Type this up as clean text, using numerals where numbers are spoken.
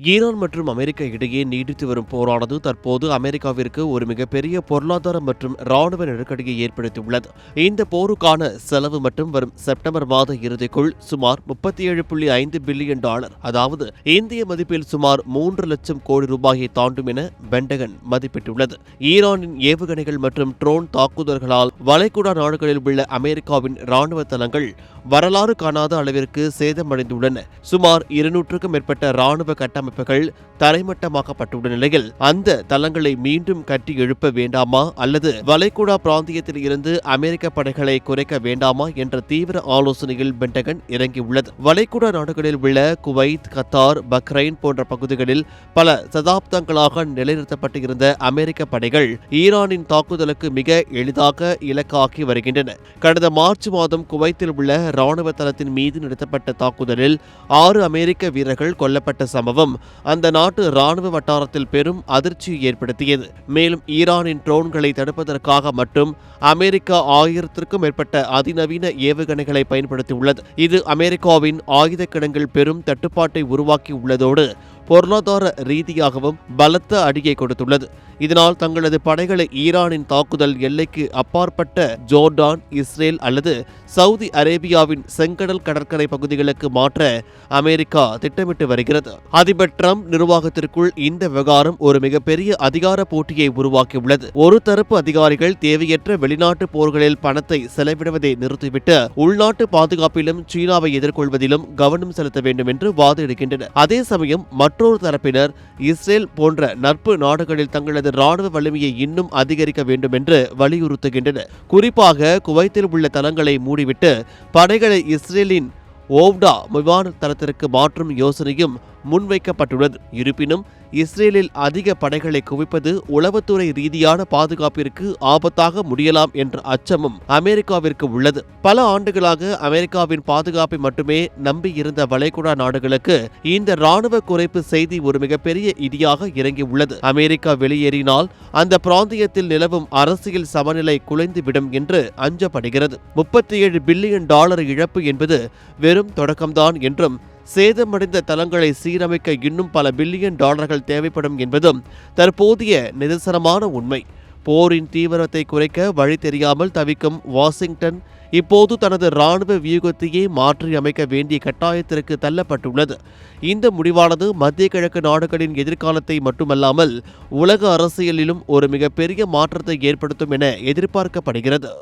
Iran மற்றும் America இடையே நீடித்து வரும் போரானது தற்போது அமெரிக்காவிற்கு ஒரு மிகப்பெரிய பொருளாதார மற்றும் ராணுவ நெருக்கடியை ஏற்படுத்தியுள்ளது. இந்த போருக்கான செலவு மட்டும் வரும் செப்டம்பர் மாத இறுதிக்குள் சுமார் $37.5 பில்லியன், அதாவது இந்திய மதிப்பில் சுமார் 3 லட்சம் கோடி ரூபாயை தாண்டும் என பென்டகன் மதிப்பிட்டுள்ளது. ஈரானின் ஏவுகணைகள் மற்றும் ட்ரோன் தாக்குதல்களால் வளைகுடா நாடுகளில் உள்ள அமெரிக்காவின் ராணுவ தளங்கள் வரலாறு காணாத அளவிற்கு சேதமடைந்துள்ளன. சுமார் 200க்கும் மேற்பட்ட ராணுவ கட்டமைப்புகள் தரைமட்டமாக்கப்பட்டுள்ள நிலையில் அந்த தளங்களை மீண்டும் கட்டி எழுப்ப வேண்டாமா அல்லது வளைகுடா பிராந்தியத்தில் இருந்து அமெரிக்க படைகளை குறைக்க வேண்டாமா என்ற தீவிர ஆலோசனையில் பென்டகன் இறங்கியுள்ளது. வளைகுடா நாடுகளில் உள்ள குவைத், கத்தார், பக்ரைன் போன்ற பகுதிகளில் பல சதாப்தங்களாக நிலைநிறுத்தப்பட்டு இருந்த அமெரிக்க படைகள் ஈரானின் தாக்குதலுக்கு மிக எளிதாக இலக்காகி வருகின்றன. கடந்த மார்ச் மாதம் குவைத்தில் உள்ள ராணுவ தளத்தின் மீது நடத்தப்பட்ட தாக்குதலில் 6 அமெரிக்க வீரர்கள் கொல்லப்பட்ட சம்பவம் அந்த நாட்டு ராணுவ வட்டாரத்தில் பெரும் அதிர்ச்சியை ஏற்படுத்தியது. மேலும் ஈரானின் ட்ரோன்களை தடுப்பதற்காக மட்டும் அமெரிக்கா 1000க்கும் மேற்பட்ட அதிநவீன ஏவுகணைகளை பயன்படுத்தியுள்ளது. இது அமெரிக்காவின் ஆயுத கிடங்கில் பெரும் தட்டுப்பாட்டை உருவாக்கி உள்ளதோடு பொருளாதார ரீதியாகவும் பலத்த அடியை கொடுத்துள்ளது. இதனால் தங்களது படைகளை ஈரானின் தாக்குதல் எல்லைக்கு அப்பாற்பட்ட ஜோர்டான், இஸ்ரேல் அல்லது சவுதி அரேபியாவின் செங்கடல் கடற்கரை பகுதிகளுக்கு மாற்ற அமெரிக்கா திட்டமிட்டு வருகிறது. அதிபர் டிரம்ப் நிர்வாகத்திற்குள் இந்த விவகாரம் ஒரு மிகப்பெரிய அதிகார போட்டியை உருவாக்கியுள்ளது. ஒரு தரப்பு அதிகாரிகள் தேவையற்ற வெளிநாட்டு போர்களில் பணத்தை செலவிடுவதை நிறுத்திவிட்டு உள்நாட்டு பாதுகாப்பிலும் சீனாவை எதிர்கொள்வதிலும் கவனம் செலுத்த வேண்டும் என்று வாதிடுகின்றனர். அதே சமயம் மற்றொரு தரப்பினர் இஸ்ரேல் போன்ற நட்பு நாடுகளில் தங்களது ராணுவ வலிமையை இன்னும் அதிகரிக்க வேண்டும் என்று வலியுறுத்துகின்றனர். குறிப்பாக குவைத்தில் உள்ள தளங்களை மூடிவிட்டு படைகளை இஸ்ரேலின் ஓவ்டா விமான தளத்திற்கு மாற்றும் யோசனையும் முன்வைக்கப்பட்டுள்ளது. இருப்பினும் இஸ்ரேலில் அதிக படைகளை குவிப்பது உளவுத்துறை ரீதியான பாதுகாப்பிற்கு ஆபத்தாக முடியலாம் என்ற அச்சமும் அமெரிக்காவிற்கு உள்ளது. பல ஆண்டுகளாக அமெரிக்காவின் பாதுகாப்பை மட்டுமே நம்பியிருந்த வளைகுடா நாடுகளுக்கு இந்த ராணுவ குறைப்பு செய்தி ஒரு மிகப்பெரிய இடியாக இறங்கியுள்ளது. அமெரிக்கா வெளியேறினால் அந்த பிராந்தியத்தில் நிலவும் அரசியல் சமநிலை குலைந்துவிடும் என்று அஞ்சப்படுகிறது. $37 பில்லியன் இழப்பு என்பது வெறும் தொடக்கம்தான் என்றும் சேதமடைந்த தளங்களை சீரமைக்க இன்னும் பல பில்லியன் டாலர்கள் தேவைப்படும் என்பதும் தற்போதைய நிதர்சனமான உண்மை. போரின் தீவிரத்தை குறைக்க வழி தெரியாமல் தவிக்கும் வாஷிங்டன் இப்போது தனது ராணுவ வியூகத்தையே மாற்றி அமைக்க வேண்டிய கட்டாயத்திற்கு தள்ளப்பட்டுள்ளது. இந்த முடிவானது மத்திய கிழக்கு நாடுகளின் எதிர்காலத்தை மட்டுமல்லாமல் உலக அரசியலிலும் ஒரு மிகப்பெரிய மாற்றத்தை ஏற்படுத்தும் என எதிர்பார்க்கப்படுகிறது.